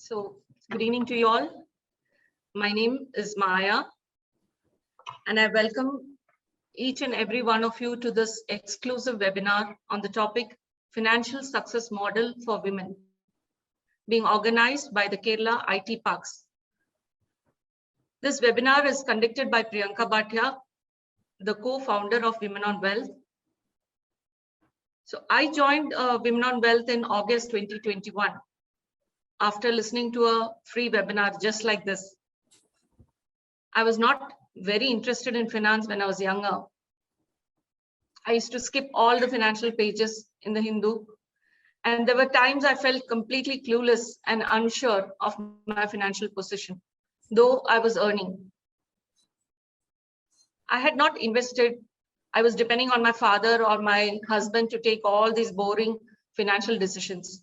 So, good evening to you all. My name is Maya, and I welcome each and every one of you to this exclusive webinar on the topic Financial Success Model for Women, being organized by the Kerala IT Parks. This webinar is conducted by Priyanka Bhatia, the co-founder of Women on Wealth. So I joined Women on Wealth in August 2021 after listening to a free webinar just like this. I was not very interested in finance when I was younger. I used to skip all the financial pages in the Hindu, and there were times I felt completely clueless and unsure of my financial position, though I was earning. I had not invested. I was depending on my father or my husband to take all these boring financial decisions.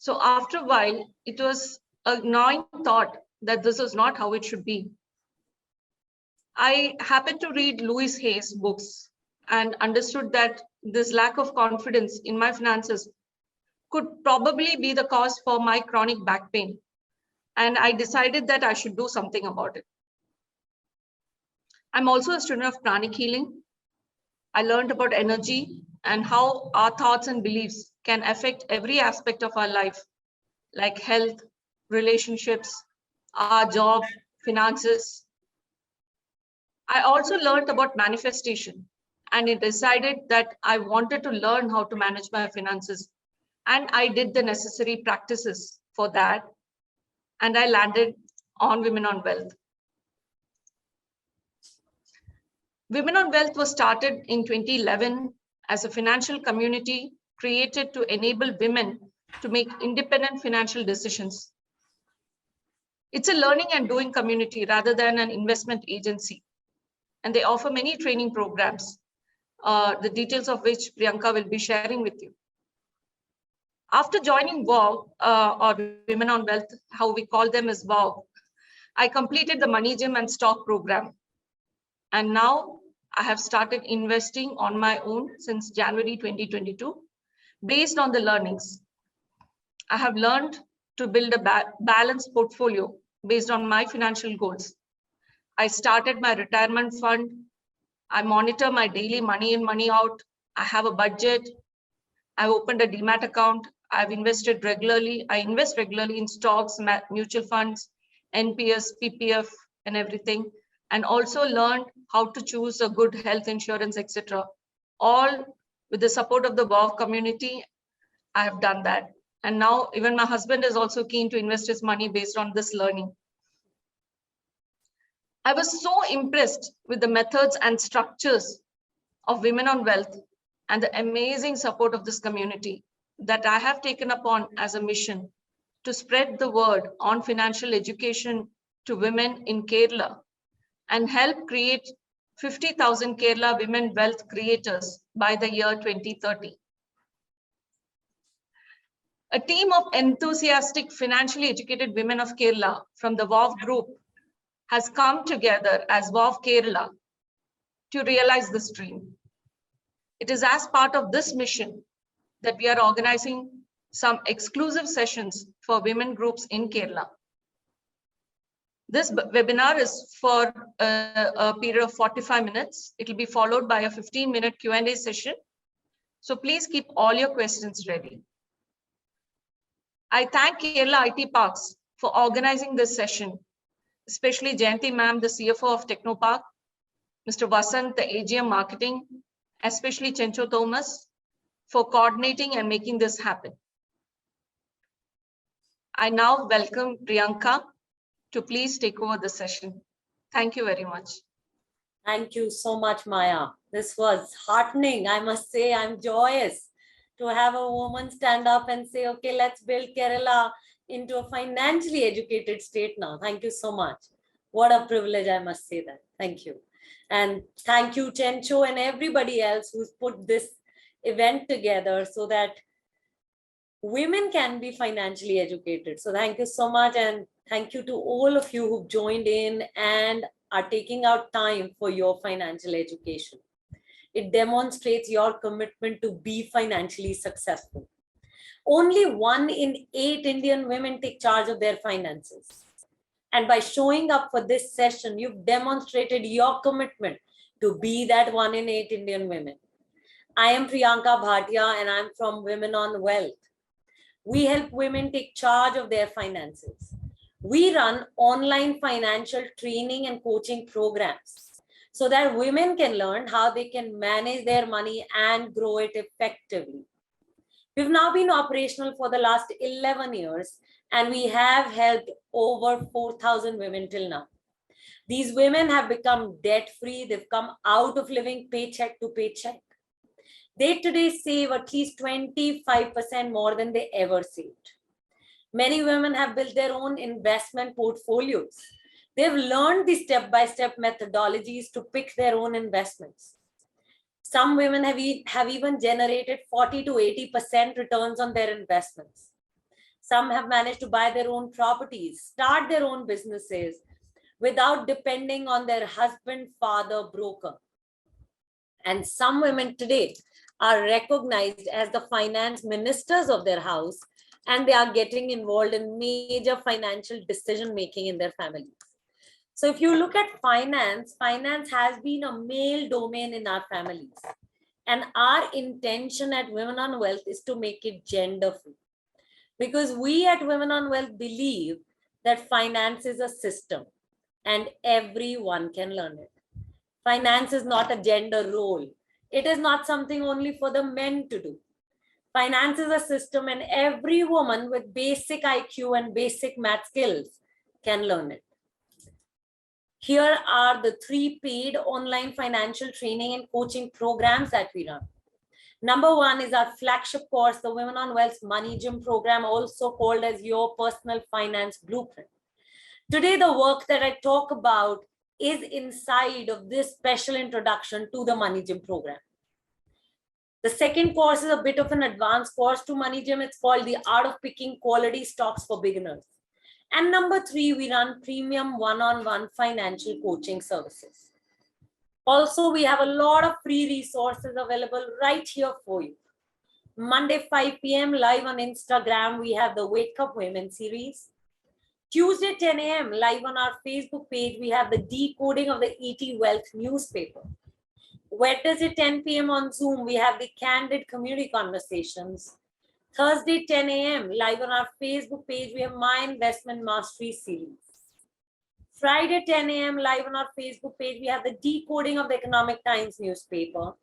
So after a while, it was a gnawing thought that this was not how it should be. I happened to read Louise Hay's books and understood that this lack of confidence in my finances could probably be the cause for my chronic back pain. And I decided that I should do something about it. I'm also a student of pranic healing. I learned about energy and how our thoughts and beliefs can affect every aspect of our life, like health, relationships, our job, finances. I also learned about manifestation, and I decided that I wanted to learn how to manage my finances. And I did the necessary practices for that. And I landed on Women on Wealth. Women on Wealth was started in 2011 as a financial community created to enable women to make independent financial decisions. It's a learning and doing community rather than an investment agency. And they offer many training programs, the details of which Priyanka will be sharing with you. After joining WOW, or Women on Wealth, how we call them is WOW, I completed the Money Gym and Stock program. And now I have started investing on my own since January 2022, based on the learnings. I have learned to build a balanced portfolio based on my financial goals. I started my retirement fund. I monitor my daily money in, money out. I have a budget. I opened a Demat account. I've invested regularly. I invest regularly in stocks, mutual funds, NPS, PPF, and everything. And also learned how to choose a good health insurance, etc. All with the support of the WOW community, I have done that. And now even my husband is also keen to invest his money based on this learning. I was so impressed with the methods and structures of Women on Wealth and the amazing support of this community that I have taken upon as a mission to spread the word on financial education to women in Kerala and help create 50,000 Kerala women wealth creators by the year 2030. A team of enthusiastic, financially educated women of Kerala from the WOW group has come together as WOW Kerala to realize this dream. It is as part of this mission that we are organizing some exclusive sessions for women groups in Kerala. This webinar is for a period of 45 minutes. It will be followed by a 15-minute Q&A session. So please keep all your questions ready. I thank Kerala IT Parks for organizing this session, especially Jayanti ma'am, the CFO of Technopark, Mr. Vasant, the AGM marketing, especially Chencho Thomas, for coordinating and making this happen. I now welcome Priyanka to please take over the session. Thank you very much. Thank you so much, Maya. This was heartening. I must say, I'm joyous to have a woman stand up and say, okay, let's build Kerala into a financially educated state now. Thank you so much. What a privilege, I must say that. Thank you. And thank you, Chencho, and everybody else who's put this event together so that women can be financially educated. So thank you so much. And thank you to all of you who've joined in and are taking out time for your financial education. It demonstrates your commitment to be financially successful. Only 1 in 8 Indian women take charge of their finances. And by showing up for this session, you've demonstrated your commitment to be that 1 in 8 Indian women. I am Priyanka Bhatia and I'm from Women on Wealth. We help women take charge of their finances. We run online financial training and coaching programs so that women can learn how they can manage their money and grow it effectively. We've now been operational for the last 11 years and we have helped over 4,000 women till now. These women have become debt-free. They've come out of living paycheck to paycheck. They today save at least 25% more than they ever saved. Many women have built their own investment portfolios. They've learned the step-by-step methodologies to pick their own investments. Some women have even generated 40 to 80% returns on their investments. Some have managed to buy their own properties, start their own businesses without depending on their husband, father, broker. And some women today are recognized as the finance ministers of their house, and they are getting involved in major financial decision making in their families. So if you look at finance, finance has been a male domain in our families. And our intention at Women on Wealth is to make it gender free. Because we at Women on Wealth believe that finance is a system and everyone can learn it. Finance is not a gender role. It is not something only for the men to do. Finance is a system and every woman with basic IQ and basic math skills can learn it. Here are the 3 paid online financial training and coaching programs that we run. Number 1 is our flagship course, the Women on Wealth Money Gym program, also called as Your Personal Finance Blueprint. Today, the work that I talk about is inside of this special introduction to the Money Gym program. The second course is a bit of an advanced course to Money Gym. It's called The Art of Picking Quality Stocks for Beginners. And number 3, we run premium one-on-one financial coaching services. Also, we have a lot of free resources available right here for you. Monday, 5 p.m. live on Instagram, we have the Wake Up Women series. Tuesday, 10 a.m. live on our Facebook page, we have the decoding of the ET Wealth newspaper. Wednesday, 10 p.m. on Zoom, we have the Candid Community Conversations. Thursday, 10 a.m. live on our Facebook page, we have My Investment Mastery series. Friday, 10 a.m. live on our Facebook page, we have the decoding of the Economic Times newspaper.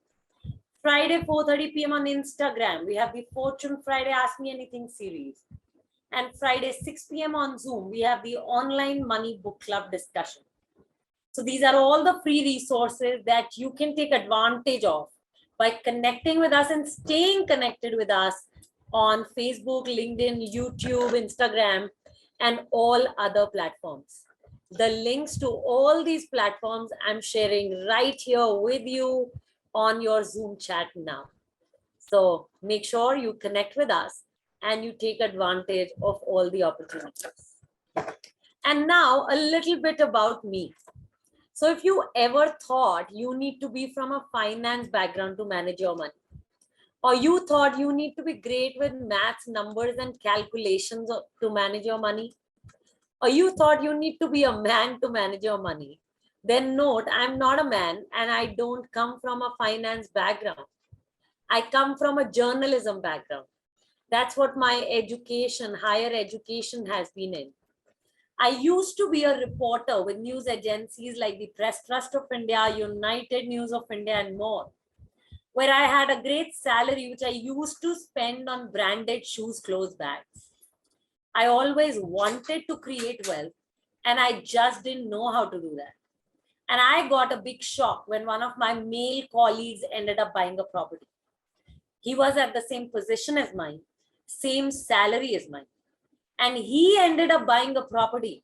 Friday, 4:30 p.m. on Instagram, we have the Fortune Friday Ask Me Anything series. And Friday, 6 p.m. on Zoom, we have the online money book club discussion. So these are all the free resources that you can take advantage of by connecting with us and staying connected with us on Facebook, LinkedIn, YouTube, Instagram, and all other platforms. The links to all these platforms I'm sharing right here with you on your Zoom chat now. So make sure you connect with us and you take advantage of all the opportunities. And now a little bit about me. So if you ever thought you need to be from a finance background to manage your money, or you thought you need to be great with maths, numbers, and calculations to manage your money, or you thought you need to be a man to manage your money, then note, I'm not a man and I don't come from a finance background. I come from a journalism background. That's what my education, higher education has been in. I used to be a reporter with news agencies like the Press Trust of India, United News of India, and more, where I had a great salary, which I used to spend on branded shoes, clothes, bags. I always wanted to create wealth, and I just didn't know how to do that. And I got a big shock when one of my male colleagues ended up buying a property. He was at the same position as mine, same salary as mine. And he ended up buying a property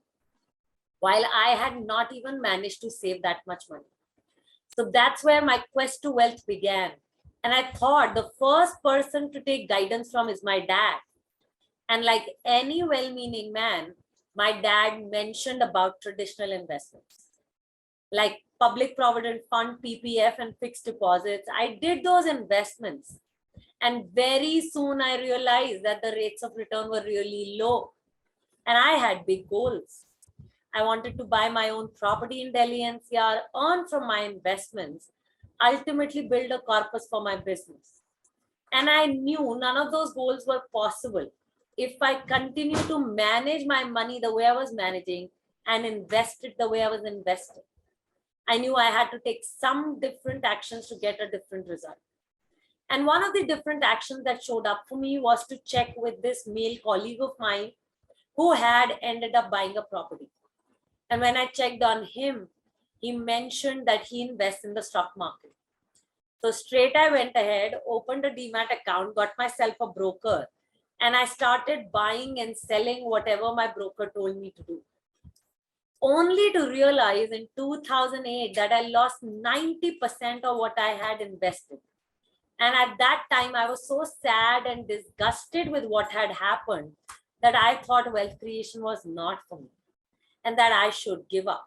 while I had not even managed to save that much money. So that's where my quest to wealth began. And I thought the first person to take guidance from is my dad. And like any well-meaning man, my dad mentioned about traditional investments, like public provident fund, PPF, and fixed deposits. I did those investments. And very soon I realized that the rates of return were really low. And I had big goals. I wanted to buy my own property in Delhi NCR, earn from my investments, ultimately build a corpus for my business. And I knew none of those goals were possible if I continue to manage my money the way I was managing and invest it the way I was investing. I knew I had to take some different actions to get a different result. And one of the different actions that showed up for me was to check with this male colleague of mine who had ended up buying a property. And when I checked on him, he mentioned that he invests in the stock market. So straight I went ahead, opened a Demat account, got myself a broker, and I started buying and selling whatever my broker told me to do. Only to realize in 2008 that I lost 90% of what I had invested. And at that time, I was so sad and disgusted with what had happened that I thought wealth creation was not for me and that I should give up.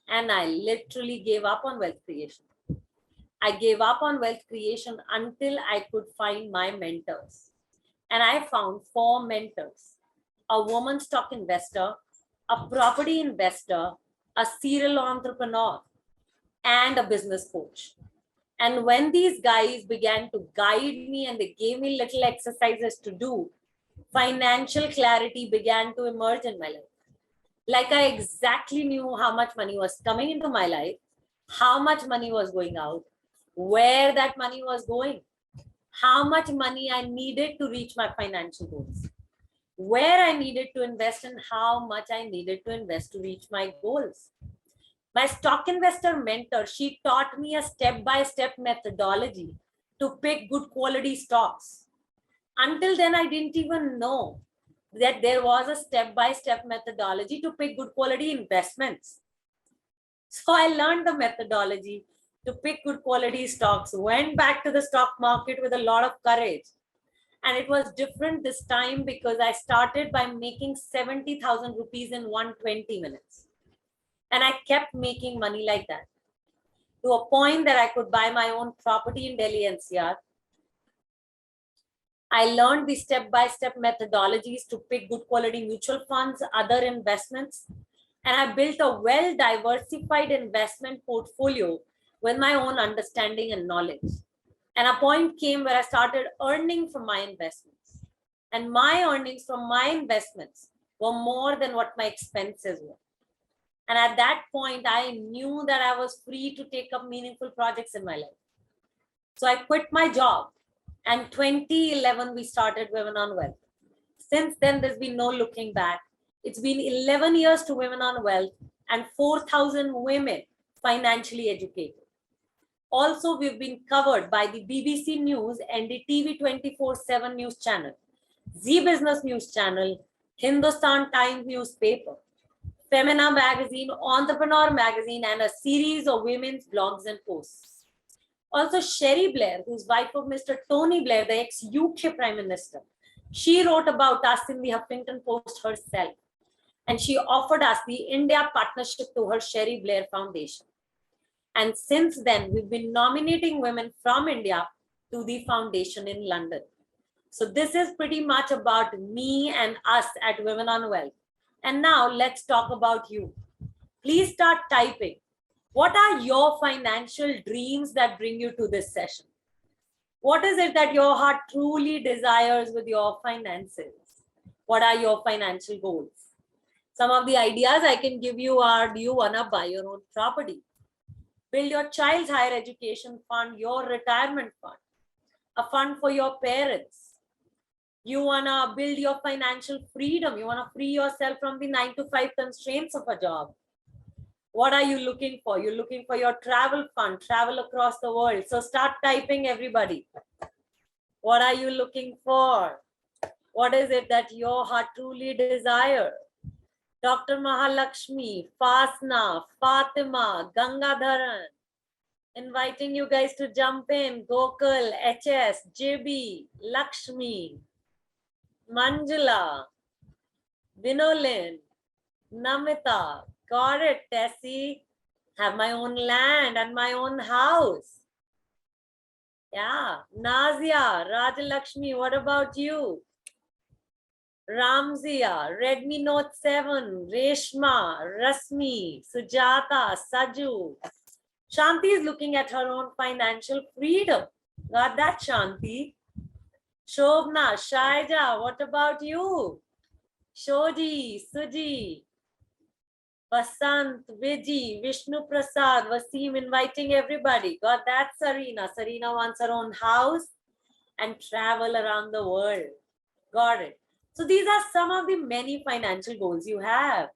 And I literally gave up on wealth creation. I gave up on wealth creation until I could find my mentors. And I found 4 mentors: a woman stock investor, a property investor, a serial entrepreneur, and a business coach. And when these guys began to guide me and they gave me little exercises to do, financial clarity began to emerge in my life. Like I exactly knew how much money was coming into my life, how much money was going out, where that money was going, how much money I needed to reach my financial goals, where I needed to invest, and how much I needed to invest to reach my goals. My stock investor mentor, she taught me a step-by-step methodology to pick good quality stocks. Until then, I didn't even know that there was a step-by-step methodology to pick good quality investments. So I learned the methodology to pick good quality stocks, went back to the stock market with a lot of courage. And it was different this time because I started by making 70,000 rupees in 120 minutes. And I kept making money like that to a point that I could buy my own property in Delhi NCR. I learned the step-by-step methodologies to pick good quality mutual funds, other investments, and I built a well-diversified investment portfolio with my own understanding and knowledge. And a point came where I started earning from my investments. And my earnings from my investments were more than what my expenses were. And at that point, I knew that I was free to take up meaningful projects in my life. So I quit my job. And 2011, we started Women on Wealth. Since then, there's been no looking back. It's been 11 years to Women on Wealth and 4,000 women financially educated. Also, we've been covered by the BBC News and the TV 24/7 news channel, Zee Business News channel, Hindustan Times newspaper, Femina magazine, Entrepreneur magazine, and a series of women's blogs and posts. Also, Cherie Blair, who's wife of Mr. Tony Blair, the ex-UK Prime Minister, she wrote about us in the Huffington Post herself. And she offered us the India partnership to her Cherie Blair Foundation. And since then, we've been nominating women from India to the foundation in London. So this is pretty much about me and us at Women on Wealth. And now let's talk about you. Please start typing. What are your financial dreams that bring you to this session? What is it that your heart truly desires with your finances? What are your financial goals? Some of the ideas I can give you are, do you want to buy your own property? Build your child's higher education fund, your retirement fund, a fund for your parents. You want to build your financial freedom. You want to free yourself from the 9-to-5 constraints of a job. What are you looking for? You're looking for your travel fund, travel across the world. So start typing, everybody. What are you looking for? What is it that your heart truly desires? Dr. Mahalakshmi, Fasna, Fatima, Gangadharan, inviting you guys to jump in. Gokul, HS, JB, Lakshmi, Manjula, Vinolin, Namita, got it, Tessie. Have my own land and my own house. Yeah. Nazia, Rajalakshmi, what about you? Ramzia, Redmi Note 7, Reshma, Rasmi, Sujata, Saju. Shanti is looking at her own financial freedom. Got that, Shanti? Shobna, Shaija, what about you? Shoji, Suji, Vasant, Viji, Vishnu Prasad, Vasim, inviting everybody. Got that, Sarina? Sarina wants her own house and travel around the world. Got it. So these are some of the many financial goals you have.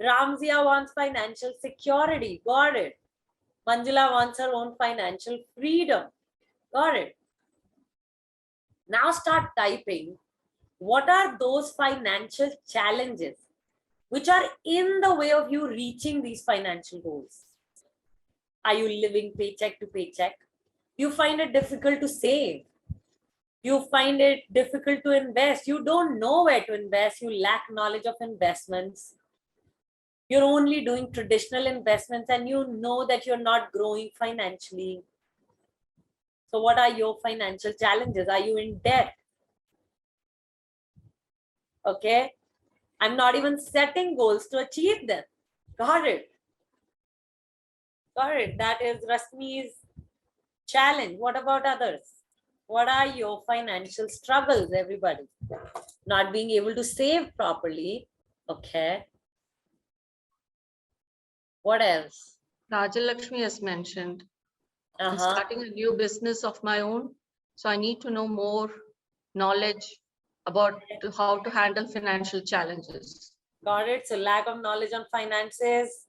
Ramzia wants financial security. Got it. Manjula wants her own financial freedom. Got it. Now start typing. What are those financial challenges which are in the way of you reaching these financial goals? Are you living paycheck to paycheck? You find it difficult to save. You find it difficult to invest. You don't know where to invest. You lack knowledge of investments. You're only doing traditional investments and you know that you're not growing financially. So what are your financial challenges? Are you in debt? Okay. I'm not even setting goals to achieve them. Got it. Got it. That is Rasmi's challenge. What about others? What are your financial struggles, everybody? Not being able to save properly. Okay. What else? Rajalakshmi has mentioned, I'm Uh-huh. starting a new business of my own. So I need to know more knowledge about how to handle financial challenges. Got it. So lack of knowledge on finances.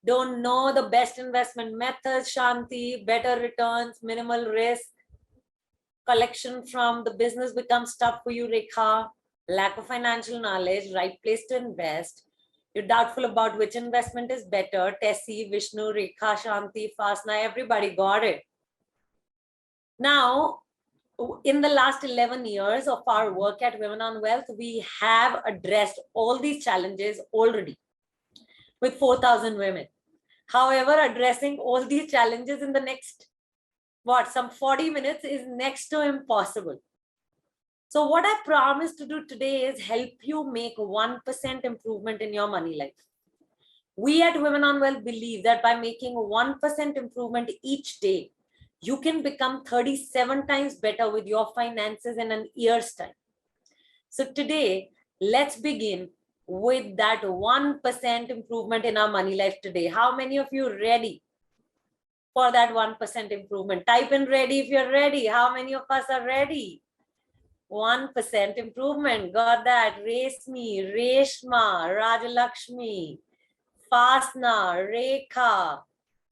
Don't know the best investment methods, Shanti, better returns, minimal risk. Collection from the business becomes tough for you, Rekha. Lack of financial knowledge, right place to invest. You're doubtful about which investment is better. Tessie, Vishnu, Rekha, Shanti, Fasna, everybody got it. Now, in the last 11 years of our work at Women on Wealth, we have addressed all these challenges already with 4,000 women. However, addressing all these challenges in the next, some 40 minutes is next to impossible. So what I promise to do today is help you make 1% improvement in your money life. We at Women on Wealth believe that by making 1% improvement each day, you can become 37 times better with your finances in an year's time. So today, let's begin with that 1% improvement in our money life today. How many of you ready for that 1% improvement? Type in ready if you're ready. How many of us are ready? 1% improvement. Got that. Resmi, Reshma, Rajalakshmi, Fasna, Rekha,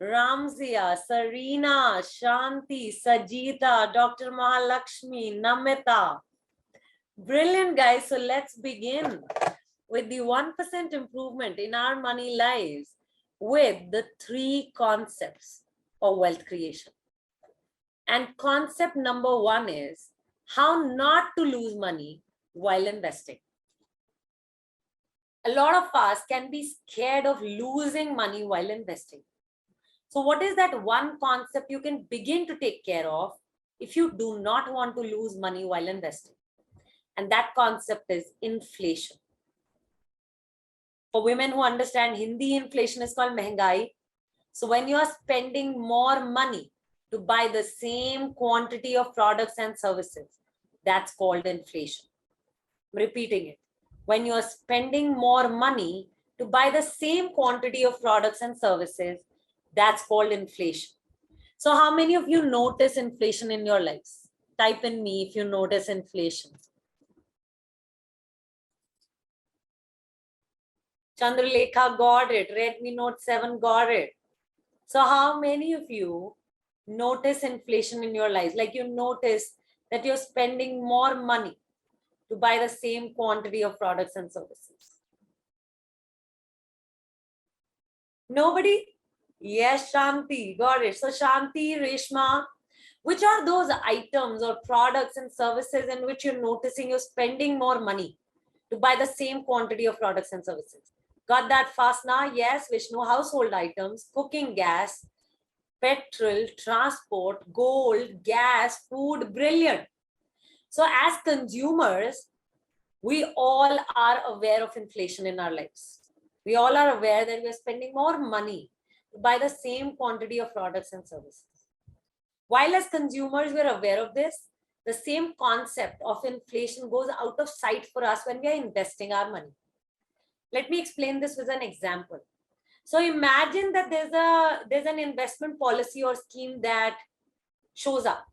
Ramzia, Sarina, Shanti, Sajita, Dr. Mahalakshmi, Namita. Brilliant, guys. So let's begin with the 1% improvement in our money lives with the 3 concepts of wealth creation. And concept number 1 is how not to lose money while investing. A lot of us can be scared of losing money while investing. So what is that one concept you can begin to take care of if you do not want to lose money while investing? And that concept is inflation. For women who understand Hindi, inflation is called mehengai. So when you are spending more money to buy the same quantity of products and services, that's called inflation. I'm repeating it. When you are spending more money to buy the same quantity of products and services, that's called inflation. So how many of you notice inflation in your lives? Type in me if you notice inflation. Chandralekha got it. Redmi Note 7 got it. So how many of you notice inflation in your lives? Like you notice that you're spending more money to buy the same quantity of products and services. Nobody? Yes, Shanti, got it. So Shanti, Reshma, which are those items or products and services in which you're noticing you're spending more money to buy the same quantity of products and services? Got that, Fasna? Yes, Vishnu, household items, cooking gas, petrol, transport, gold, gas, food, brilliant. So as consumers, we all are aware of inflation in our lives. We all are aware that we are spending more money to buy the same quantity of products and services. While as consumers, we're aware of this, the same concept of inflation goes out of sight for us when we are investing our money. Let me explain this with an example. So imagine that there's an investment policy or scheme that shows up.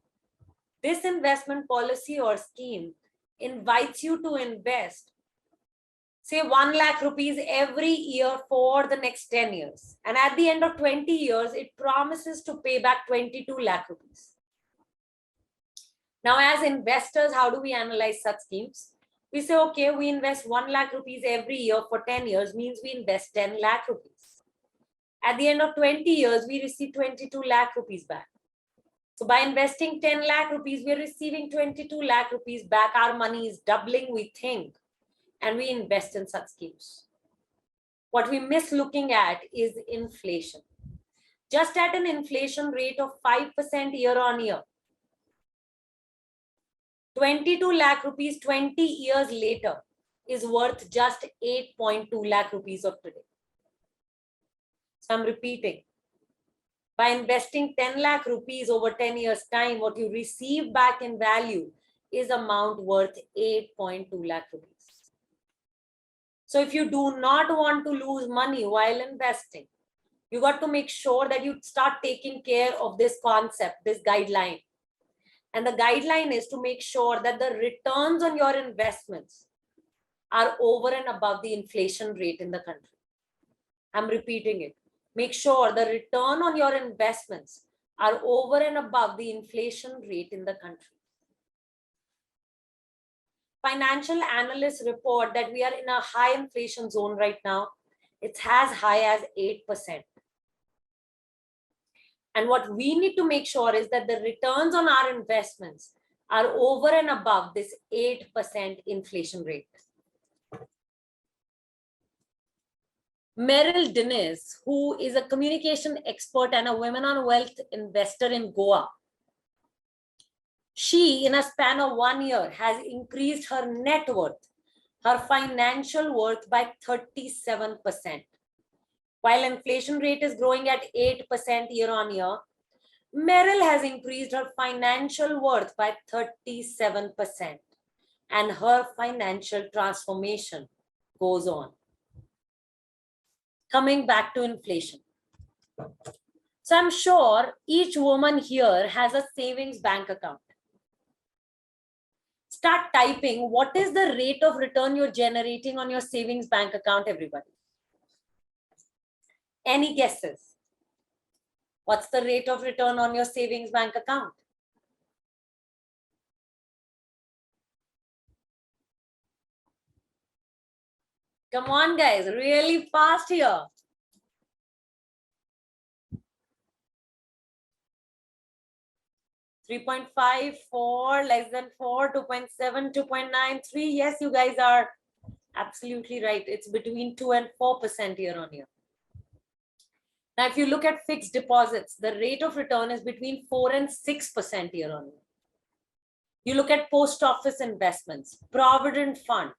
This investment policy or scheme invites you to invest, say 1 lakh rupees every year for the next 10 years. And at the end of 20 years, it promises to pay back 22 lakh rupees. Now, as investors, how do we analyze such schemes? We say, okay, we invest 1 lakh rupees every year for 10 years, means we invest 10 lakh rupees. At the end of 20 years, we receive 22 lakh rupees back. So by investing 10 lakh rupees, we're receiving 22 lakh rupees back. Our money is doubling, we think, and we invest in such schemes. What we miss looking at is inflation. Just at an inflation rate of 5% year on year, 22 lakh rupees 20 years later is worth just 8.2 lakh rupees of today. So I'm repeating. By investing 10 lakh rupees over 10 years time, what you receive back in value is amount worth 8.2 lakh rupees. So if you do not want to lose money while investing, you got to make sure that you start taking care of this concept, this guideline. And the guideline is to make sure that the returns on your investments are over and above the inflation rate in the country. I'm repeating it. Make sure the return on your investments are over and above the inflation rate in the country. Financial analysts report that we are in a high inflation zone right now. It's as high as 8%. And what we need to make sure is that the returns on our investments are over and above this 8% inflation rate. Meryl Dennis, who is a communication expert and a women on wealth investor in Goa, she, in a span of 1 year, has increased her net worth, her financial worth by 37%. While inflation rate is growing at 8% year on year, Meryl has increased her financial worth by 37%. And her financial transformation goes on. Coming back to inflation. So I'm sure each woman here has a savings bank account. Start typing what is the rate of return you're generating on your savings bank account, everybody. Any guesses? What's the rate of return on your savings bank account? Come on, guys, really fast here. $3.5, 4, less than 4, 2.7, 2.9, 3. Yes, you guys are absolutely right. It's between 2 and 4% year on year. Now, if you look at fixed deposits, the rate of return is between 4 and 6% year on year. You look at post office investments, provident fund,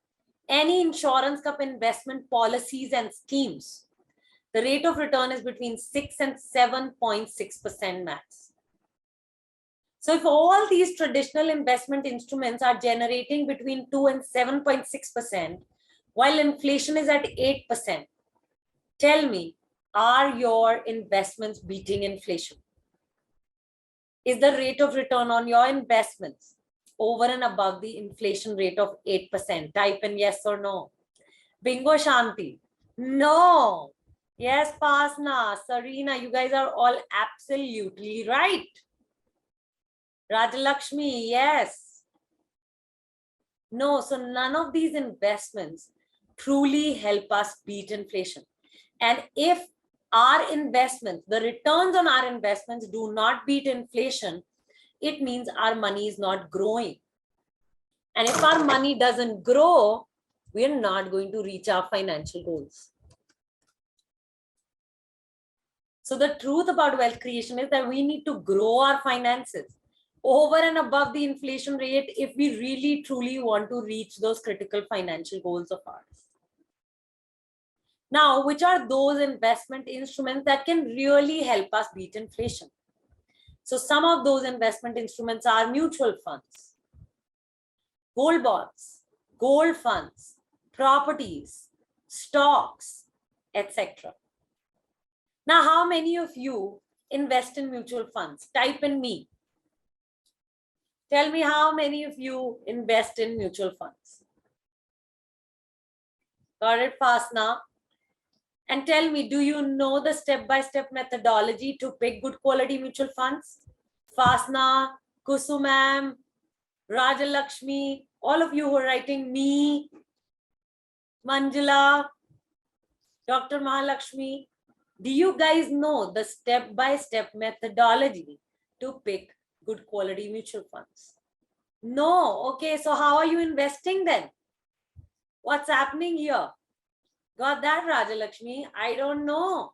any insurance cup investment policies and schemes, the rate of return is between 6 and 7.6% max. So if all these traditional investment instruments are generating between 2 and 7.6%, while inflation is at 8%, tell me, are your investments beating inflation? Is the rate of return on your investments over and above the inflation rate of 8%? Type in yes or no. Bingo, Shanti. No. Yes, Pasna, Sarina, you guys are all absolutely right. Rajalakshmi, yes. No, so none of these investments truly help us beat inflation. And if our investments, the returns on our investments do not beat inflation, it means our money is not growing. And if our money doesn't grow, we're not going to reach our financial goals. So the truth about wealth creation is that we need to grow our finances over and above the inflation rate if we really truly want to reach those critical financial goals of ours. Now, which are those investment instruments that can really help us beat inflation? So some of those investment instruments are mutual funds, gold bonds, gold funds, properties, stocks, etc. Now, how many of you invest in mutual funds? Type in me. Tell me how many of you invest in mutual funds. Got it fast now? And tell me, do you know the step-by-step methodology to pick good quality mutual funds? Fasna, Kusumam, Rajalakshmi, all of you who are writing, me, Manjula, Dr. Mahalakshmi, do you guys know the step-by-step methodology to pick good quality mutual funds? No. Okay, so how are you investing then? What's happening here? Got that, Rajalakshmi? I don't know.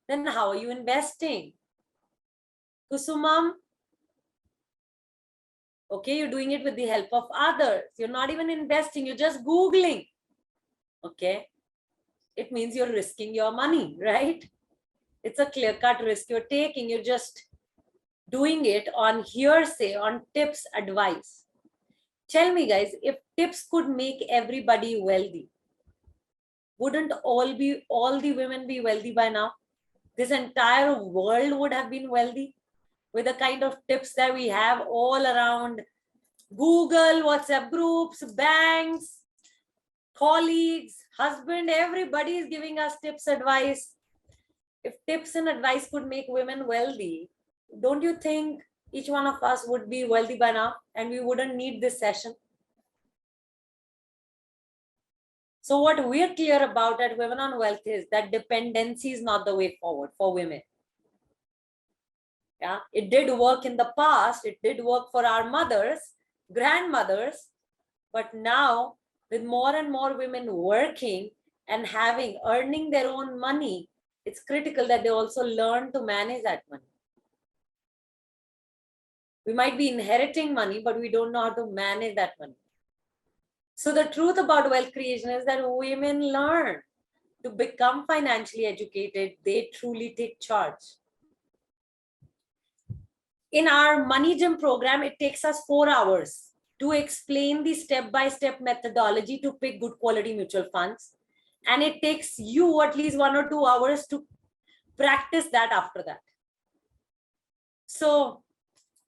Then how are you investing? Kusumam? Okay, you're doing it with the help of others. You're not even investing, you're just Googling. Okay, it means you're risking your money, right? It's a clear-cut risk you're taking. You're just doing it on hearsay, on tips, advice. Tell me, guys, if tips could make everybody wealthy, wouldn't all the women be wealthy by now? This entire world would have been wealthy with the kind of tips that we have all around Google, WhatsApp groups, banks, colleagues, husband, everybody is giving us tips, advice. If tips and advice could make women wealthy, don't you think each one of us would be wealthy by now and we wouldn't need this session? So what we're clear about at Women on Wealth is that dependency is not the way forward for women. Yeah, it did work in the past. It did work for our mothers, grandmothers, but now with more and more women working and earning their own money, it's critical that they also learn to manage that money. We might be inheriting money, but we don't know how to manage that money. So the truth about wealth creation is that women learn to become financially educated. They truly take charge. In our Money Gym program, it takes us 4 hours to explain the step-by-step methodology to pick good quality mutual funds. And it takes you at least 1 or 2 hours to practice that after that. So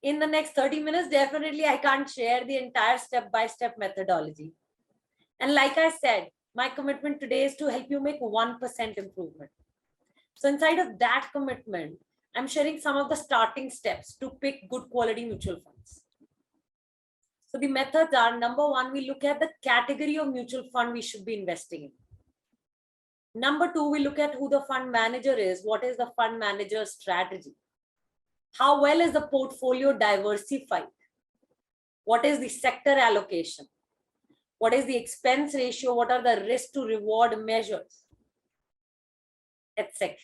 in the next 30 minutes, definitely I can't share the entire step-by-step methodology. And like I said, my commitment today is to help you make 1% improvement. So inside of that commitment, I'm sharing some of the starting steps to pick good quality mutual funds. So the methods are, number one, we look at the category of mutual fund we should be investing in. Number two, we look at who the fund manager is. What is the fund manager's strategy? How well is the portfolio diversified? What is the sector allocation? What is the expense ratio? What are the risk to reward measures, etc.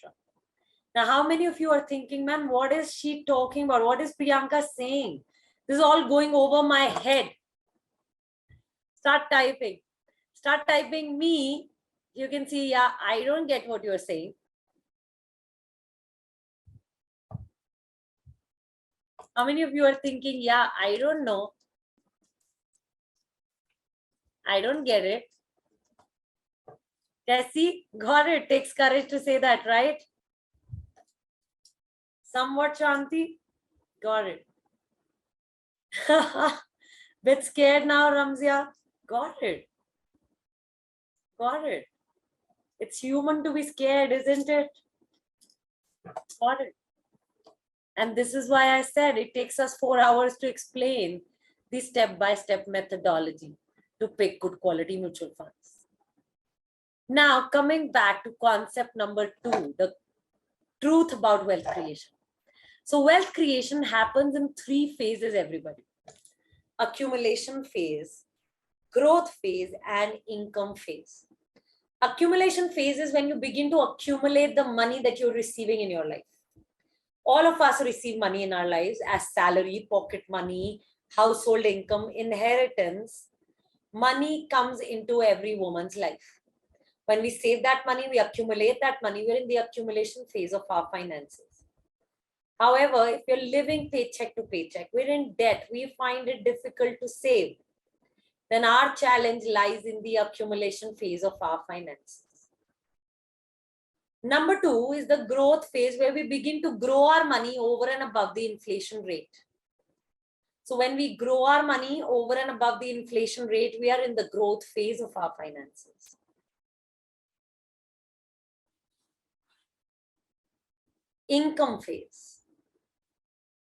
Now, how many of you are thinking, man, what is she talking about? What is Priyanka saying? This is all going over my head. Start typing. Start typing me. You can see, yeah, I don't get what you're saying. How many of you are thinking, yeah, I don't know. I don't get it. Tessie, got it. Takes courage to say that, right? Somewhat Shanti, got it. Bit scared now, Ramzia. Got it. Got it. It's human to be scared, isn't it? Got it. And this is why I said it takes us 4 hours to explain the step-by-step methodology to pick good quality mutual funds. Now, coming back to concept number 2, the truth about wealth creation. So wealth creation happens in 3 phases, everybody. Accumulation phase, growth phase, and income phase. Accumulation phase is when you begin to accumulate the money that you're receiving in your life. All of us receive money in our lives as salary, pocket money, household income, inheritance. Money comes into every woman's life. When we save that money, we accumulate that money. We're in the accumulation phase of our finances. However, if you're living paycheck to paycheck, we're in debt, we find it difficult to save, then our challenge lies in the accumulation phase of our finances. Number two is the growth phase, where we begin to grow our money over and above the inflation rate. So when we grow our money over and above the inflation rate, we are in the growth phase of our finances. Income phase.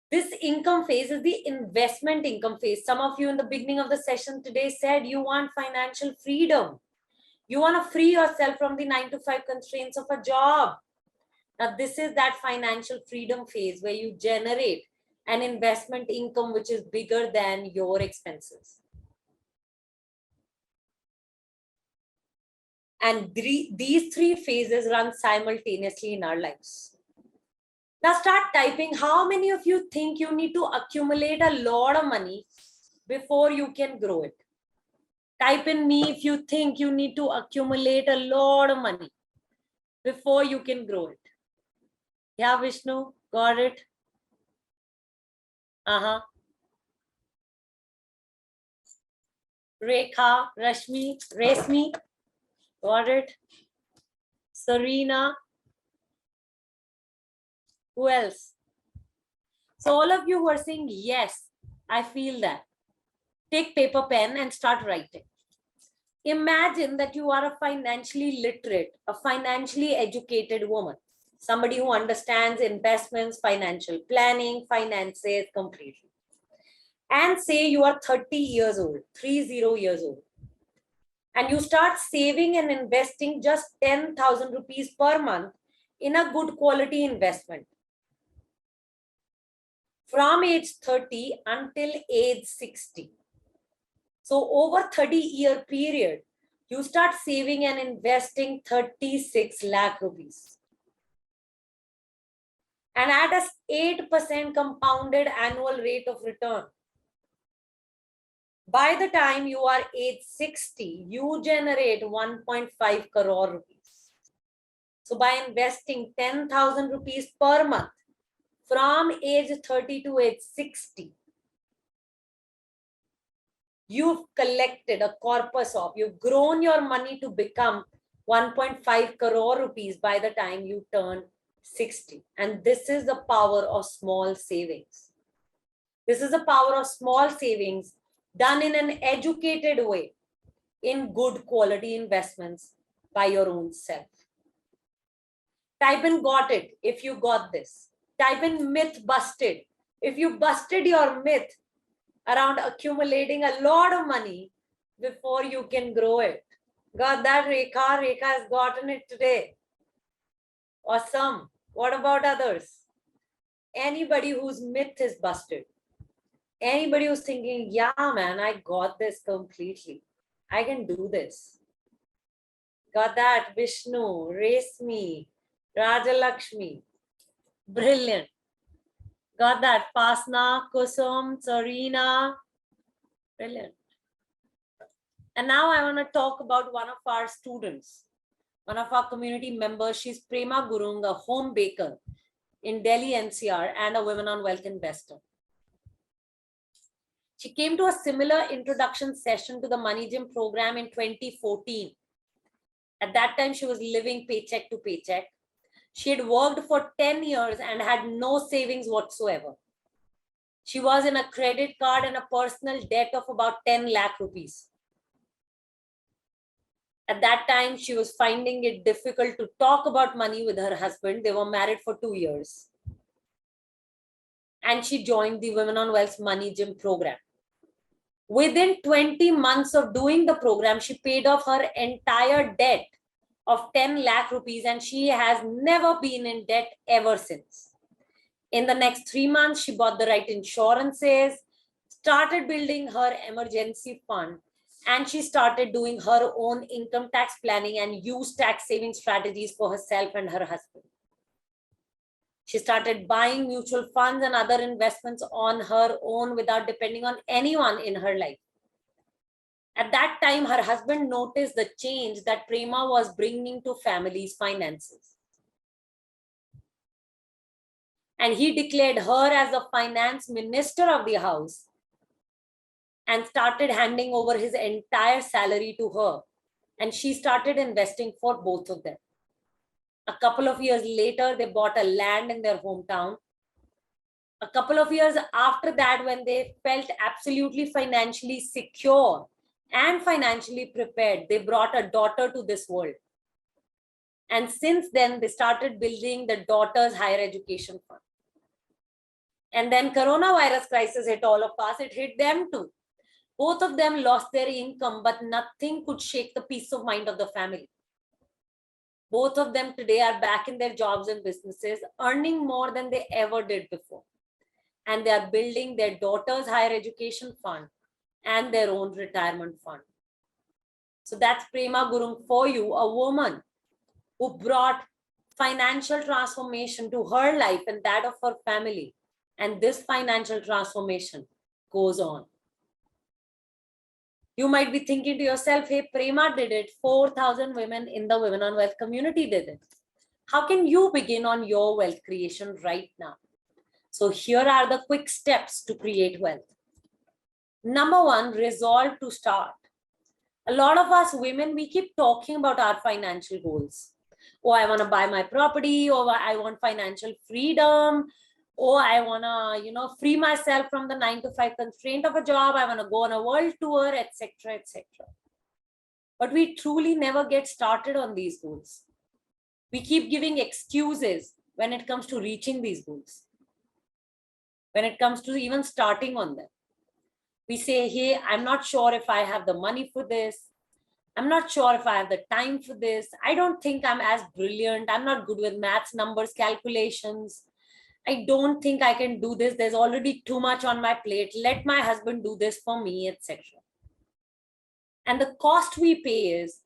This income phase is the investment income phase. Some of you in the beginning of the session today said you want financial freedom. You want to free yourself from the 9-to-5 constraints of a job. Now, this is that financial freedom phase where you generate an investment income which is bigger than your expenses. And these three phases run simultaneously in our lives. Now start typing. How many of you think you need to accumulate a lot of money before you can grow it? Type in me if you think you need to accumulate a lot of money before you can grow it. Yeah, Vishnu, got it? Rekha, Rashmi, Resmi, got it? Serena. Who else? So all of you who are saying, yes, I feel that. Take paper, pen and start writing. Imagine that you are a financially literate, a financially educated woman, somebody who understands investments, financial planning, finances completely. And say you are 30 years old, 30 years old. And you start saving and investing just 10,000 rupees per month in a good quality investment. From age 30 until age 60. So over 30-year period, you start saving and investing 36 lakh rupees. And at a 8% compounded annual rate of return. By the time you are age 60, you generate 1.5 crore rupees. So by investing 10,000 rupees per month, from age 30 to age 60, you've collected a corpus of, you've grown your money to become 1.5 crore rupees by the time you turn 60. And this is the power of small savings. This is the power of small savings done in an educated way, in good quality investments by your own self. Type in got it if you got this. Type in myth busted. If you busted your myth around accumulating a lot of money before you can grow it. Got that, Rekha? Rekha has gotten it today. Awesome. What about others? Anybody whose myth is busted. Anybody who's thinking, yeah, man, I got this completely. I can do this. Got that? Vishnu, Resmi, Rajalakshmi. Brilliant. Got that? Pasna, Kusum, Sarina. Brilliant. And now I want to talk about one of our students, one of our community members. She's Prema Gurung, a home baker in Delhi NCR and a Women on Wealth investor. She came to a similar introduction session to the Money Gym program in 2014. At that time, she was living paycheck to paycheck. She had worked for 10 years and had no savings whatsoever. She was in a credit card and a personal debt of about 10 lakh rupees. At that time, she was finding it difficult to talk about money with her husband. They were married for 2 years. And she joined the Women on Wealth Money Gym program. Within 20 months of doing the program, she paid off her entire debt of 10 lakh rupees, and she has never been in debt ever since. In the next 3 months, she bought the right insurances, started building her emergency fund, and she started doing her own income tax planning and used tax saving strategies for herself and her husband. She started buying mutual funds and other investments on her own without depending on anyone in her life. At that time, her husband noticed the change that Prema was bringing to families' finances. And he declared her as the finance minister of the house and started handing over his entire salary to her. And she started investing for both of them. A couple of years later, they bought a land in their hometown. A couple of years after that, when they felt absolutely financially secure and financially prepared, they brought a daughter to this world. And since then, they started building the daughter's higher education fund. And then coronavirus crisis hit all of us. It hit them too. Both of them lost their income, but nothing could shake the peace of mind of the family. Both of them today are back in their jobs and businesses, earning more than they ever did before. And they are building their daughter's higher education fund and their own retirement fund. So that's Prema Gurung for you, a woman who brought financial transformation to her life and that of her family. And this financial transformation goes on. You might be thinking to yourself, hey, Prema did it. 4,000 women in the Women on Wealth community did it. How can you begin on your wealth creation right now? So here are the quick steps to create wealth. Number one, resolve to start. A lot of us women, we keep talking about our financial goals. Oh, I want to buy my property, or I want financial freedom, or I want to, free myself from the 9-to-5 constraint of a job. I want to go on a world tour, etc., etc. But we truly never get started on these goals. We keep giving excuses when it comes to reaching these goals. When it comes to even starting on them. We say, hey, I'm not sure if I have the money for this. I'm not sure if I have the time for this. I don't think I'm as brilliant. I'm not good with maths, numbers, calculations. I don't think I can do this. There's already too much on my plate. Let my husband do this for me, etc. And the cost we pay is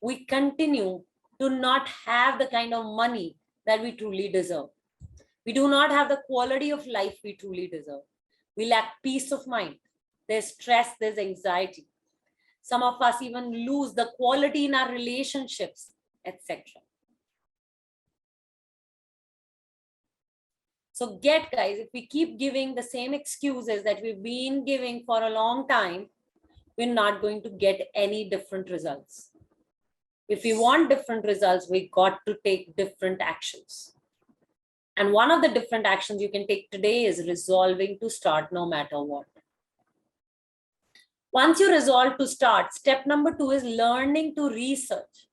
we continue to not have the kind of money that we truly deserve. We do not have the quality of life we truly deserve. We lack peace of mind. There's stress, there's anxiety. Some of us even lose the quality in our relationships, etc. So guys, if we keep giving the same excuses that we've been giving for a long time, we're not going to get any different results. If we want different results, we got to take different actions. And one of the different actions you can take today is resolving to start no matter what. Once you resolve to start, step number 2 is learning to research.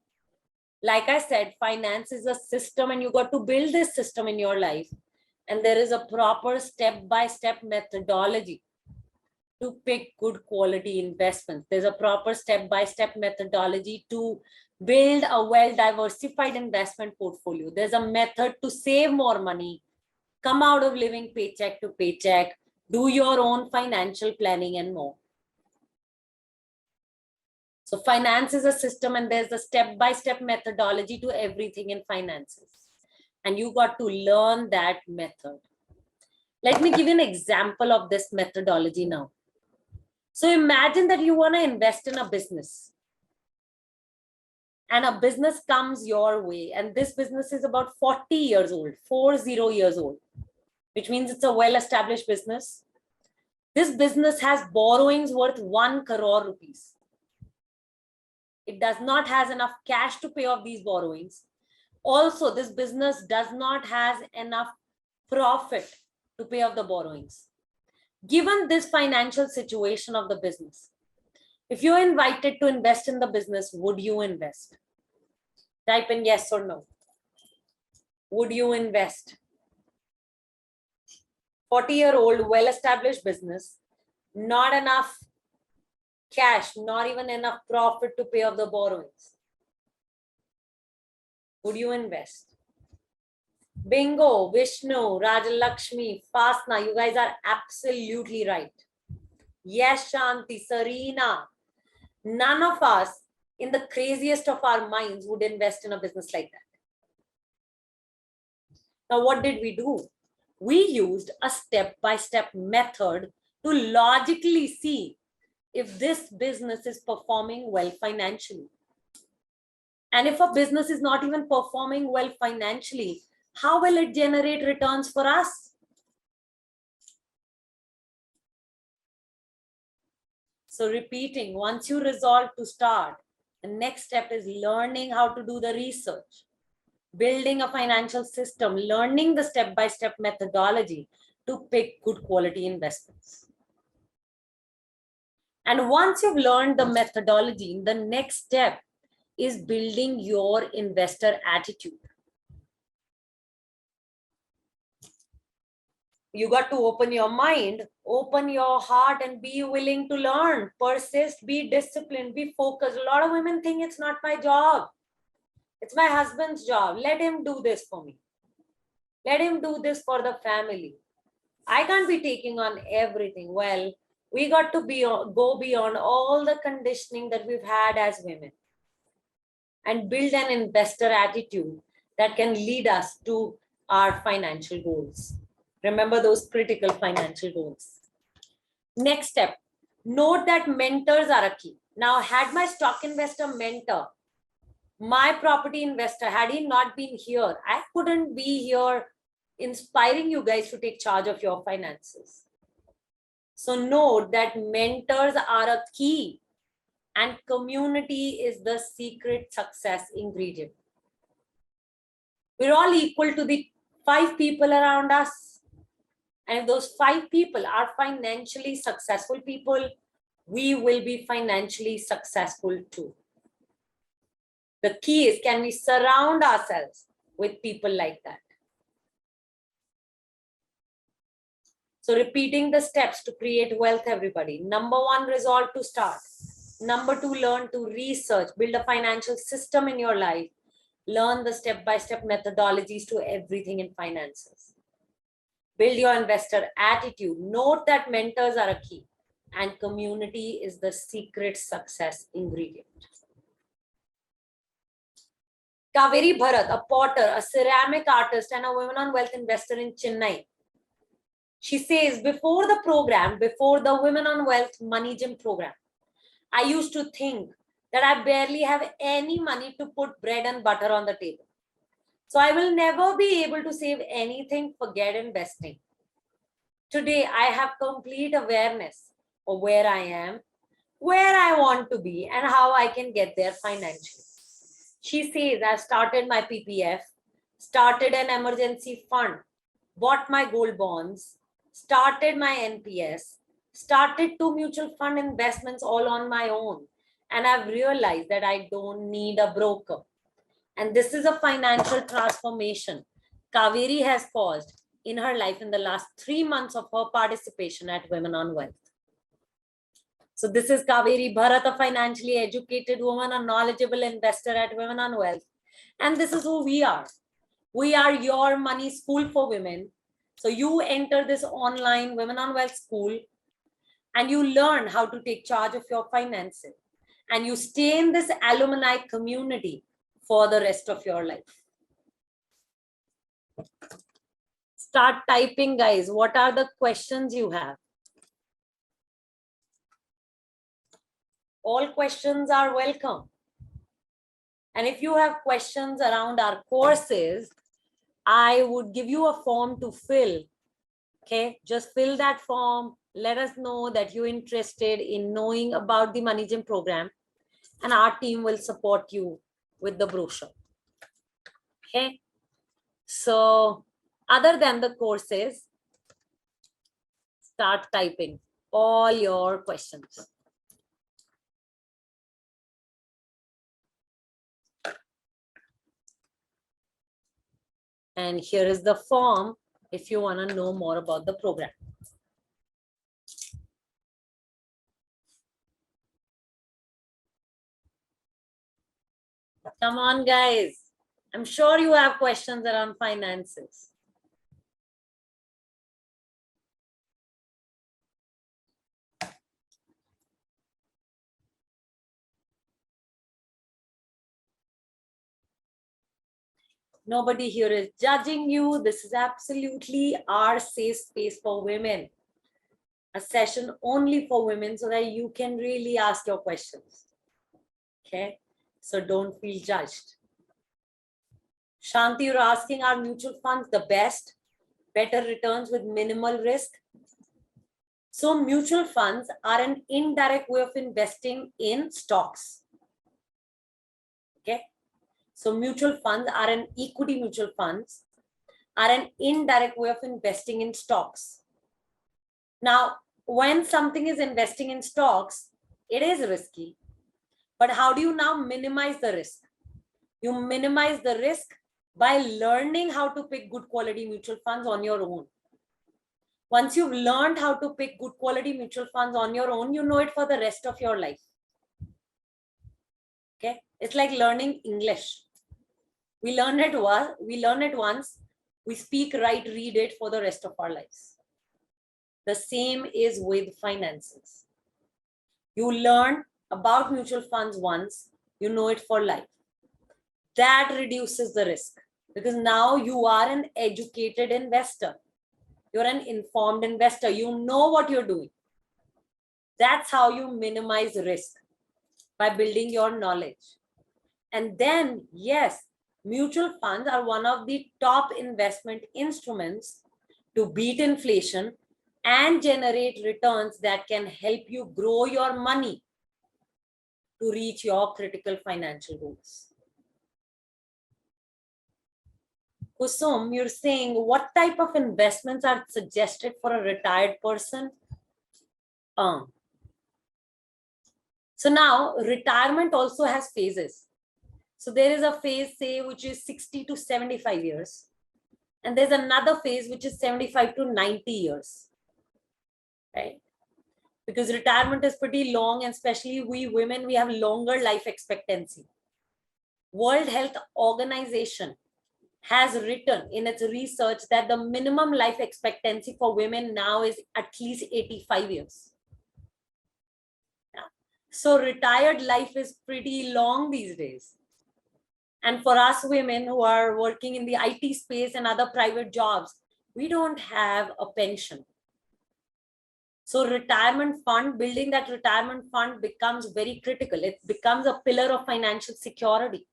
Like I said, finance is a system and you got to build this system in your life. And there is a proper step-by-step methodology to pick good quality investments. There's a proper step-by-step methodology to build a well-diversified investment portfolio. There's a method to save more money, come out of living paycheck to paycheck, do your own financial planning and more. So finance is a system and there's a step-by-step methodology to everything in finances. And you got to learn that method. Let me give you an example of this methodology now. So imagine that you want to invest in a business. And a business comes your way. And this business is about 40 years old, 40 years old, which means it's a well-established business. This business has borrowings worth 1 crore rupees. It does not have enough cash to pay off these borrowings. Also, this business does not have enough profit to pay off the borrowings. Given this financial situation of the business, if you're invited to invest in the business, would you invest? Type in yes or no. Would you invest? 40-year-old, well-established business, not enough cash, not even enough profit to pay off the borrowings. Would you invest? Bingo, Vishnu, Rajalakshmi, Fasna, you guys are absolutely right. Yes, Shanti, Sarina. None of us in the craziest of our minds would invest in a business like that. Now, what did we do? We used a step-by-step method to logically see if this business is performing well financially. And if a business is not even performing well financially, how will it generate returns for us? So repeating, once you resolve to start, the next step is learning how to do the research, building a financial system, learning the step-by-step methodology to pick good quality investments. And once you've learned the methodology, the next step is building your investor attitude. You got to open your mind, open your heart, and be willing to learn, persist, be disciplined, be focused. A lot of women think it's not my job. It's my husband's job. Let him do this for me. Let him do this for the family. I can't be taking on everything. Well, we got to go beyond all the conditioning that we've had as women and build an investor attitude that can lead us to our financial goals. Remember those critical financial goals. Next step, note that mentors are a key. Now, had my stock investor mentor, my property investor, had he not been here, I couldn't be here inspiring you guys to take charge of your finances. So note that mentors are a key and community is the secret success ingredient. We're all equal to the 5 people around us. And if those 5 people are financially successful people, we will be financially successful too. The key is, can we surround ourselves with people like that? So repeating the steps to create wealth, everybody. Number 1, resolve to start. Number 2, learn to research, build a financial system in your life. Learn the step-by-step methodologies to everything in finances. Build your investor attitude. Note that mentors are a key and community is the secret success ingredient. Kaveri Bharat, a potter, a ceramic artist, and a women on wealth investor in Chennai. She says, before the program, before the Women on Wealth Money Gym program, I used to think that I barely have any money to put bread and butter on the table. So I will never be able to save anything, forget investing. Today, I have complete awareness of where I am, where I want to be, and how I can get there financially. She says, I started my PPF, started an emergency fund, bought my gold bonds, started my NPS, started 2 mutual fund investments all on my own. And I've realized that I don't need a broker. And this is a financial transformation Kaveri has caused in her life in the last 3 months of her participation at Women on Wealth. So this is Kaveri Bharat, a financially educated woman, a knowledgeable investor at Women on Wealth. And this is who we are. We are your money school for women. So you enter this online Women on Wealth school and you learn how to take charge of your finances. And you stay in this alumni community for the rest of your life. Start typing, guys. What are the questions you have? All questions are welcome. And if you have questions around our courses, I would give you a form to fill. Okay, just fill that form. Let us know that you're interested in knowing about the Money Gym program, and our team will support you with the brochure. Okay, so other than the courses, start typing all your questions. And here is the form if you want to know more about the program. Come on, guys. I'm sure you have questions around finances. Nobody here is judging you. This is absolutely our safe space for women. A session only for women so that you can really ask your questions. Okay, so don't feel judged. Shanti, you're asking, are mutual funds the best? Better returns with minimal risk? So mutual funds are an indirect way of investing in stocks. Okay, so mutual funds are an equity mutual funds are an indirect way of investing in stocks. Now, when something is investing in stocks, it is risky. But how do you now minimize the risk? You minimize the risk by learning how to pick good quality mutual funds on your own. Once you've learned how to pick good quality mutual funds on your own, you know it for the rest of your life. Okay, it's like learning English. We learn it once, we speak, write, read it for the rest of our lives. The same is with finances. You learn about mutual funds once, you know it for life. That reduces the risk because now you are an educated investor. You're an informed investor. You know what you're doing. That's how you minimize risk, by building your knowledge. And then, yes, mutual funds are one of the top investment instruments to beat inflation and generate returns that can help you grow your money to reach your critical financial goals. Kusum, you're saying what type of investments are suggested for a retired person? So now retirement also has phases. So there is a phase, say, which is 60 to 75 years. And there's another phase, which is 75 to 90 years, right? Because retirement is pretty long, and especially we women, we have longer life expectancy. World Health Organization has written in its research that the minimum life expectancy for women now is at least 85 years. Yeah. So retired life is pretty long these days. And for us women who are working in the IT space and other private jobs, we don't have a pension. So retirement fund, building that retirement fund becomes very critical. It becomes a pillar of financial security.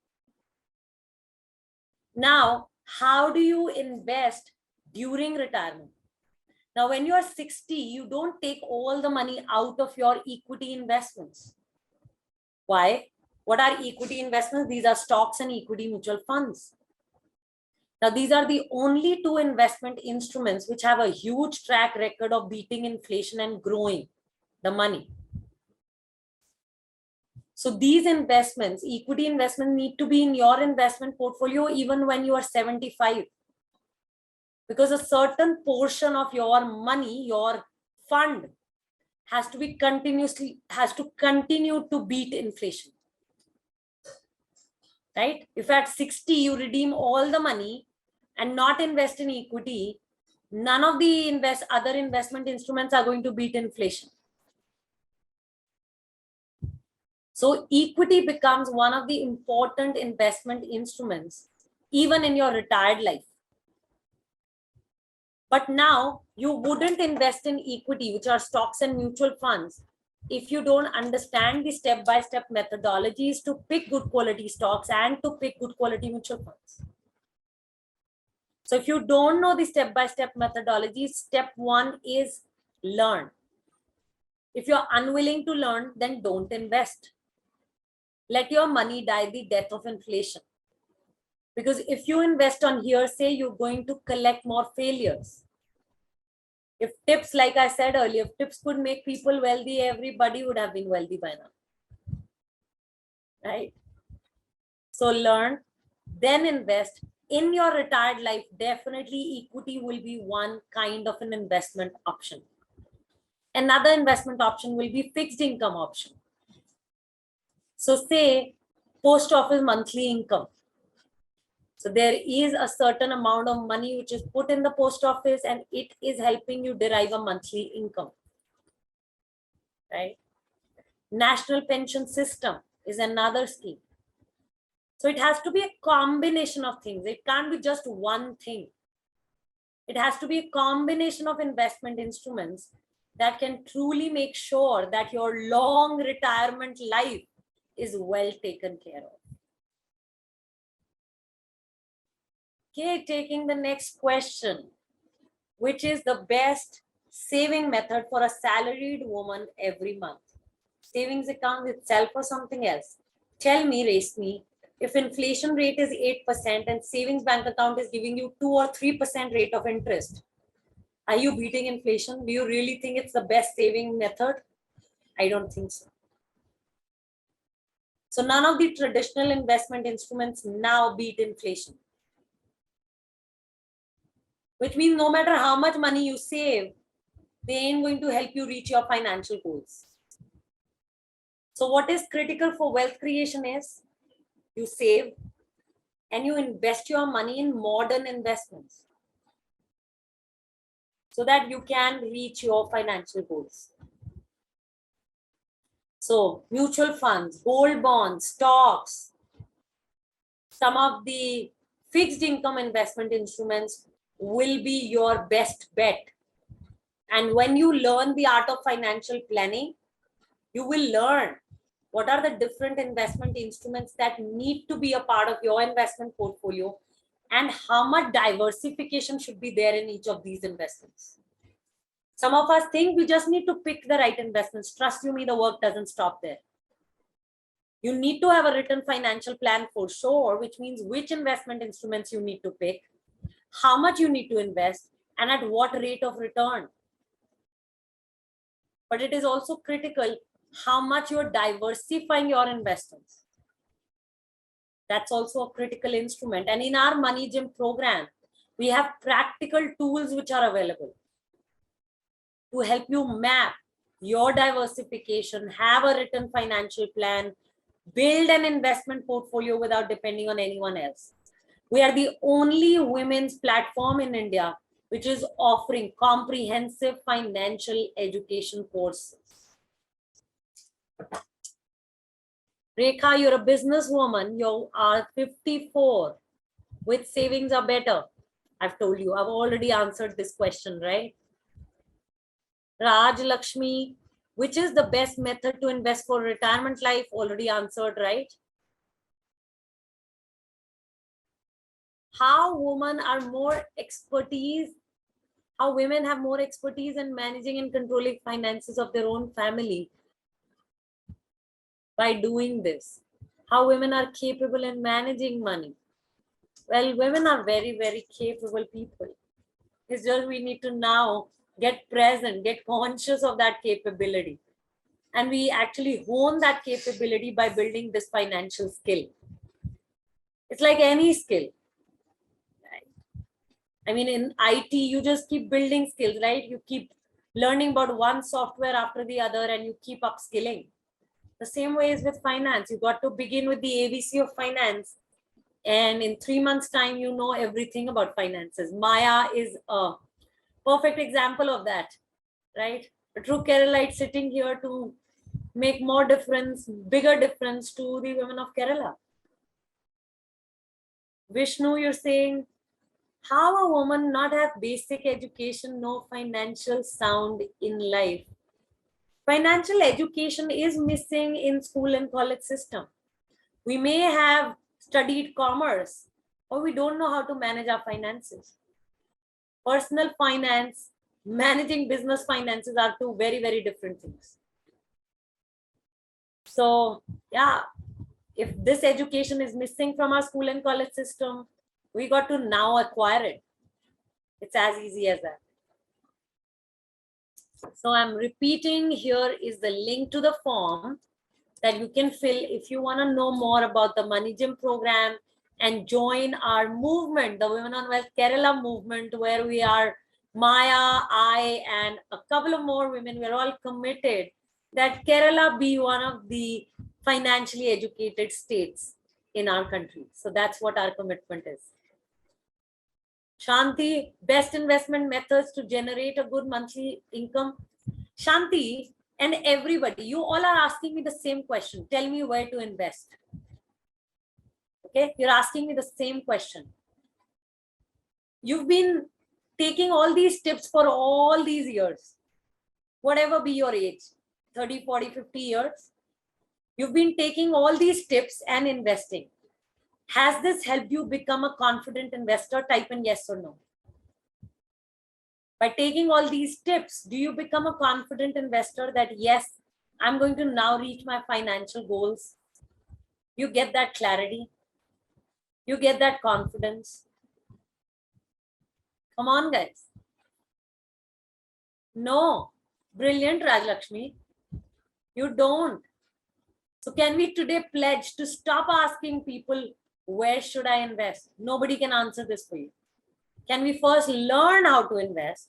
Now, how do you invest during retirement? Now, when you are 60, you don't take all the money out of your equity investments. Why? What are equity investments? These are stocks and equity mutual funds. Now, these are the only two investment instruments which have a huge track record of beating inflation and growing the money. So these investments, equity investments, need to be in your investment portfolio even when you are 75. Because a certain portion of your money, your fund, has to continue to beat inflation. Right? If at 60 you redeem all the money and not invest in equity, none of the other investment instruments are going to beat inflation. So equity becomes one of the important investment instruments, even in your retired life. But now you wouldn't invest in equity, which are stocks and mutual funds, if you don't understand the step-by-step methodologies to pick good quality stocks and to pick good quality mutual funds. So if you don't know the step-by-step methodologies, step one is learn. If you're unwilling to learn, then don't invest. Let your money die the death of inflation. Because if you invest on hearsay, you're going to collect more failures. If tips, like I said earlier, if tips could make people wealthy, everybody would have been wealthy by now. Right? So learn, then invest. In your retired life, definitely equity will be one kind of an investment option. Another investment option will be fixed income option. So say post office monthly income. So there is a certain amount of money which is put in the post office and it is helping you derive a monthly income. Right? National pension system is another scheme. So it has to be a combination of things. It can't be just one thing. It has to be a combination of investment instruments that can truly make sure that your long retirement life is well taken care of. Okay, taking the next question. Which is the best saving method for a salaried woman every month? Savings account itself or something else? Tell me, Reshmi, if inflation rate is 8% and savings bank account is giving you 2 or 3% rate of interest, are you beating inflation? Do you really think it's the best saving method? I don't think so. So none of the traditional investment instruments now beat inflation. Which means no matter how much money you save, they ain't going to help you reach your financial goals. So what is critical for wealth creation is you save and you invest your money in modern investments so that you can reach your financial goals. So mutual funds, gold bonds, stocks, some of the fixed income investment instruments will be your best bet. And when you learn the art of financial planning, you will learn what are the different investment instruments that need to be a part of your investment portfolio and how much diversification should be there in each of these investments. Some of us think we just need to pick the right investments. Trust you me, the work doesn't stop there. You need to have a written financial plan for sure, which means which investment instruments you need to pick, how much you need to invest, and at what rate of return. But it is also critical how much you're diversifying your investments. That's also a critical instrument. And in our Money Gym program, we have practical tools which are available to help you map your diversification, have a written financial plan, build an investment portfolio without depending on anyone else. We are the only women's platform in India which is offering comprehensive financial education courses. Rekha, you're a businesswoman. You are 54. Which savings are better? I've told you. I've already answered this question, right? Raj Lakshmi, which is the best method to invest for retirement life? Already answered, right? How women have more expertise in managing and controlling finances of their own family by doing this. How women are capable in managing money. Well, women are very, very capable people. It's just we need to now get present, get conscious of that capability. And we actually hone that capability by building this financial skill. It's like any skill. I mean, in IT, you just keep building skills, right? You keep learning about one software after the other and you keep upskilling. The same way is with finance. You got to begin with the ABC of finance. And in 3 months' time, you know everything about finances. Maya is a perfect example of that, right? A true Keralite sitting here to make more difference, bigger difference to the women of Kerala. Vishnu, you're saying, how a woman not have basic education, no financial sound in life? Financial education is missing in school and college system. We may have studied commerce, or we don't know how to manage our finances. Personal finance, managing business finances are two very, very different things. So yeah, if this education is missing from our school and college system, we got to now acquire it. It's as easy as that. So I'm repeating, here is the link to the form that you can fill if you want to know more about the Money Gym program and join our movement, the Women on Wealth Kerala movement, where we are Maya, I, and a couple of more women. We're all committed that Kerala be one of the financially educated states in our country. So that's what our commitment is. Shanti, best investment methods to generate a good monthly income. Shanti and everybody, you all are asking me the same question. Tell me where to invest. Okay, you're asking me the same question. You've been taking all these tips for all these years, whatever be your age, 30, 40, 50 years. You've been taking all these tips and investing. Has this helped you become a confident investor? Type in yes or no. By taking all these tips, do you become a confident investor that yes, I'm going to now reach my financial goals? You get that clarity. You get that confidence. Come on, guys. No. Brilliant, Rajlakshmi. You don't. So can we today pledge to stop asking people, where should I invest? Nobody can answer this for you. Can we first learn how to invest?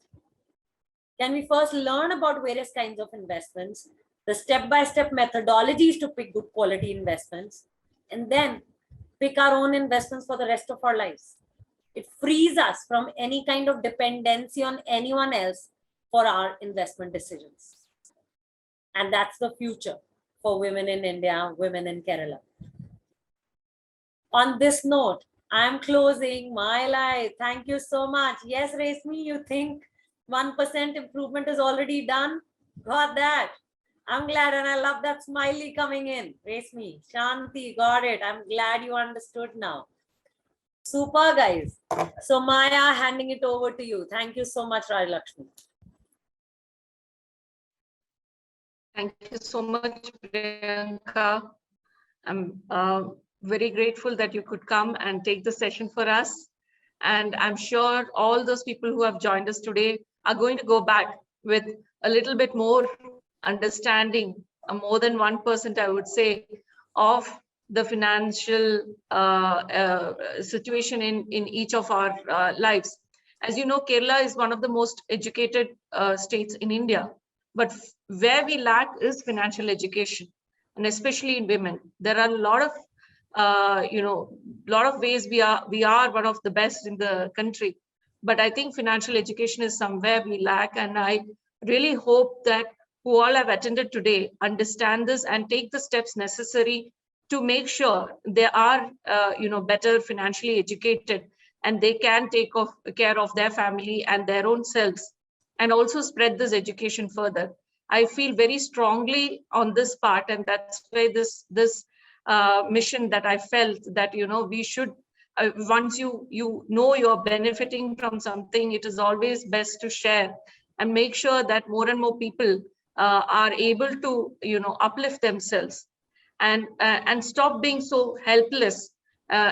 Can we first learn about various kinds of investments, the step-by-step methodologies to pick good quality investments, and then pick our own investments for the rest of our lives? It frees us from any kind of dependency on anyone else for our investment decisions. And that's the future for women in India, women in Kerala. On this note, I'm closing my live. Thank you so much. Yes, Resmi, you think 1% improvement is already done? Got that. I'm glad, and I love that smiley coming in. Resmi, Shanti, got it. I'm glad you understood now. Super, guys. So Maya, handing it over to you. Thank you so much, Rajlakshmi. Thank you so much, Priyanka. I'm very grateful that you could come and take the session for us. And I'm sure all those people who have joined us today are going to go back with a little bit more understanding, more than 1%, I would say, of the financial situation in each of our lives. As you know, Kerala is one of the most educated states in India, but where we lack is financial education, and especially in women. There are a lot of lot of ways we are one of the best in the country, but I think financial education is somewhere we lack, and I really hope that who all have attended today understand this and take the steps necessary to make sure they are better financially educated, and they can take care of their family and their own selves, and also spread this education further. I feel very strongly on this part, and that's why this mission that I felt that we should once you know you're benefiting from something, it is always best to share and make sure that more and more people are able to uplift themselves and stop being so helpless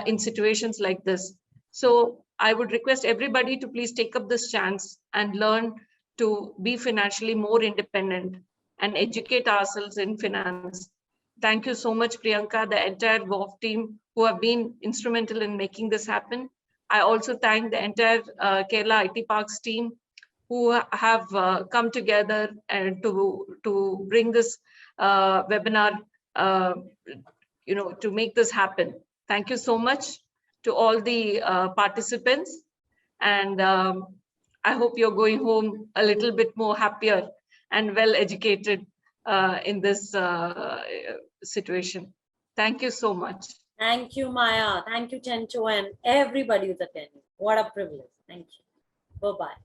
in situations like this. So I would request everybody to please take up this chance and learn to be financially more independent and educate ourselves in finance. Thank you so much, Priyanka, the entire WOF team who have been instrumental in making this happen. I also thank the entire Kerala IT Parks team who have come together and to bring this webinar, to make this happen. Thank you so much to all the participants, and I hope you're going home a little bit more happier and well educated in this situation. Thank you so much. Thank you, Maya. Thank you, Chencho, and everybody who's attending. What a privilege. Thank you. Bye-bye.